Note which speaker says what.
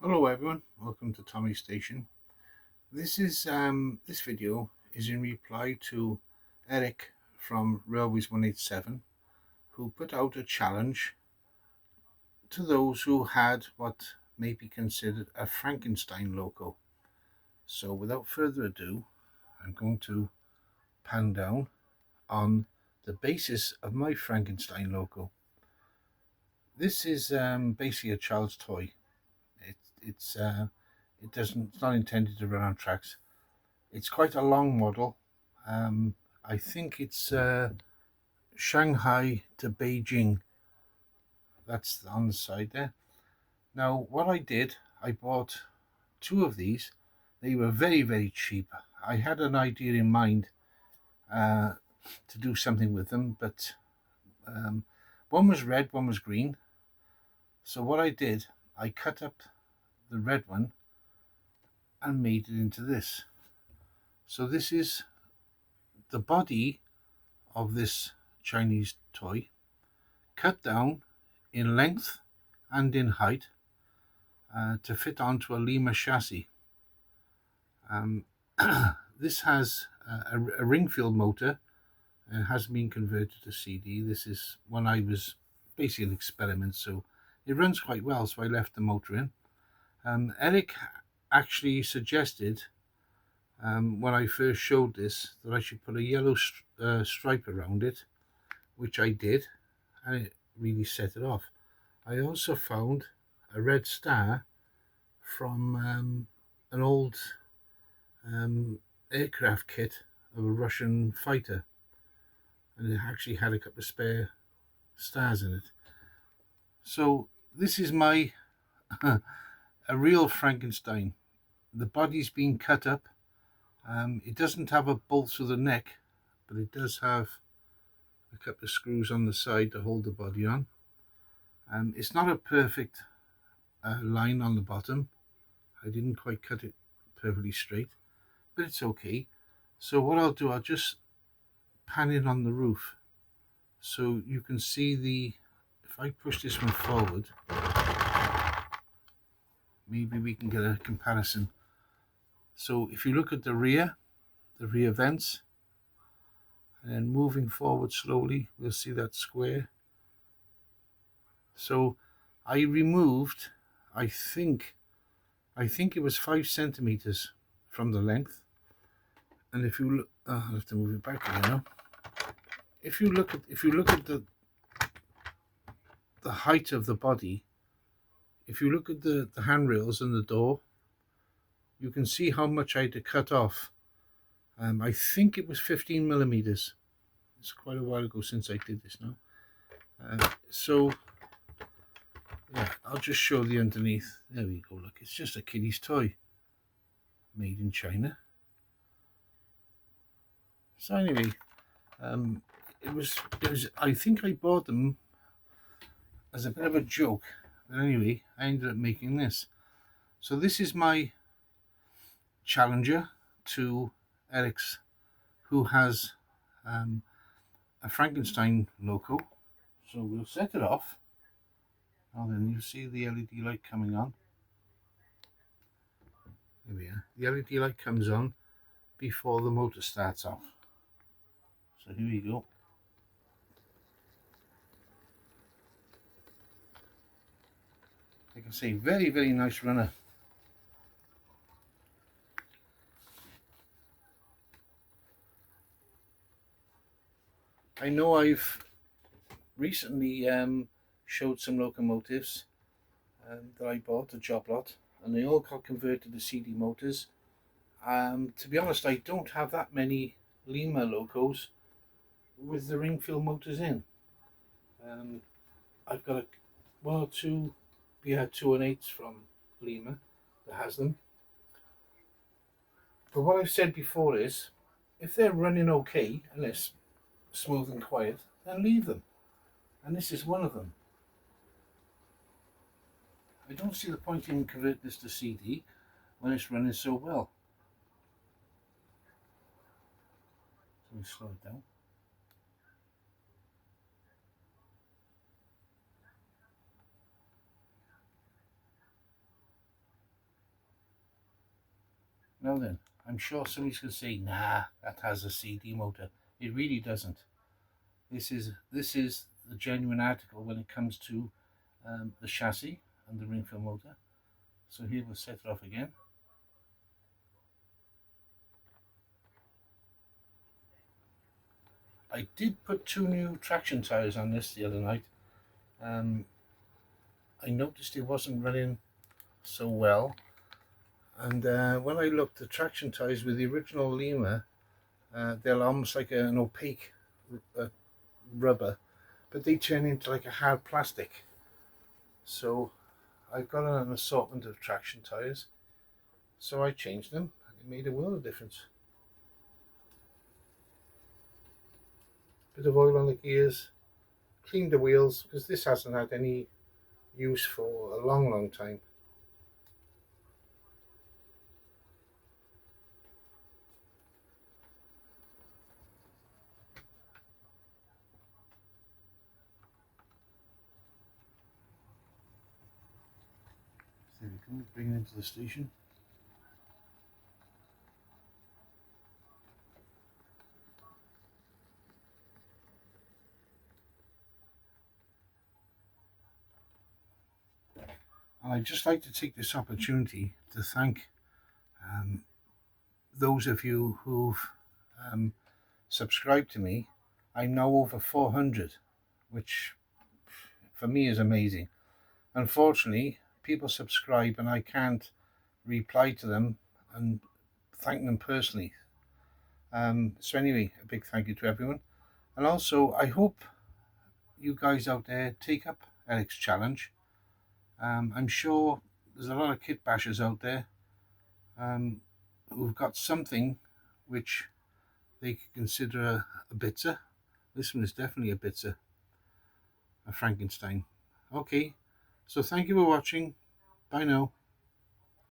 Speaker 1: Hello everyone, welcome to Tommy's Station. This video is in reply to Erik from Railways 187, who put out a challenge to those who had what may be considered a Frankenstein Loco. So without further ado, I'm going to pan down on the basis of my Frankenstein Loco. This is basically a child's toy. It's it's not intended to run on tracks. It's quite a long model. I think it's Shanghai to Beijing. That's on the side there. Now, what I did, I bought two of these. They were very, very cheap. I had an idea in mind uh, to do something with them, but um, one was red, one was green. So what I did, I cut up the red one and made it into this. So this is the body of this Chinese toy, cut down in length and in height to fit onto a Lima chassis. This has a ring-filled motor. It hasn't been converted to CD. This is when I was basically an experiment, so it runs quite well, so I left the motor in. Erik actually suggested when I first showed this that I should put a yellow stripe around it, which I did, and it really set it off. I also found a red star from an old aircraft kit of a Russian fighter, and it actually had a couple of spare stars in it. So this is my a real Frankenstein. The body's been cut up. It doesn't have a bolt through the neck, but it does have a couple of screws on the side to hold the body on. It's not a perfect line on the bottom. I didn't quite cut it perfectly straight, but it's okay. So what I'll do, I'll just pan in on the roof so you can see if I push this one forward, maybe we can get a comparison. So if you look at the rear vents, and then moving forward slowly, we'll see that square. So I removed, I think it was 5 centimeters from the length. And if you look, I'll have to move it back again now. If you look at the height of the body, if you look at the handrails and the door, you can see how much I had to cut off. I think it was 15 millimeters. It's quite a while ago since I did this now. So yeah, I'll just show the underneath. There we go. Look, it's just a kiddie's toy, made in China. So anyway, it was. I think I bought them as a bit of a joke, but anyway, I ended up making this. So this is my challenger to Erik's, who has a Frankenstein Loco. So we'll set it off. Now then, you see the LED light coming on. There we are. The LED light comes on before the motor starts off. So here we go. Like I say, very, very nice runner. I know I've recently showed some locomotives that I bought, a job lot, and they all got converted to CD motors. To be honest, I don't have that many Lima locos with the ring-filled motors in. I've got one or two BR218s from Lima that has them. But what I've said before is, if they're running okay and they're smooth and quiet, then leave them. And this is one of them. I don't see the point in converting this to CD when it's running so well. So we slow it down. Now then, I'm sure somebody's going to say, nah, that has a CD motor. It really doesn't. This is the genuine article when it comes to the chassis and the ring film motor. So here we'll set it off again. I did put 2 new traction tyres on this the other night. I noticed it wasn't running so well, and when I looked, the traction tyres with the original Lima, they're almost like an opaque rubber, but they turn into like a hard plastic. So I've got an assortment of traction tyres, so I changed them. It made a world of difference. Bit of oil on the gears, cleaned the wheels because this hasn't had any use for a long time. There we go, bring it into the station. And I'd just like to take this opportunity to thank those of you who've subscribed to me. I'm now over 400, which for me is amazing. Unfortunately, people subscribe and I can't reply to them and thank them personally. So anyway, a big thank you to everyone. And also, I hope you guys out there take up Erik's challenge. I'm sure there's a lot of kit bashers out there who've got something which they could consider a bitzer. This one is definitely a bitzer, a Frankenstein. Okay, so thank you for watching. Bye now.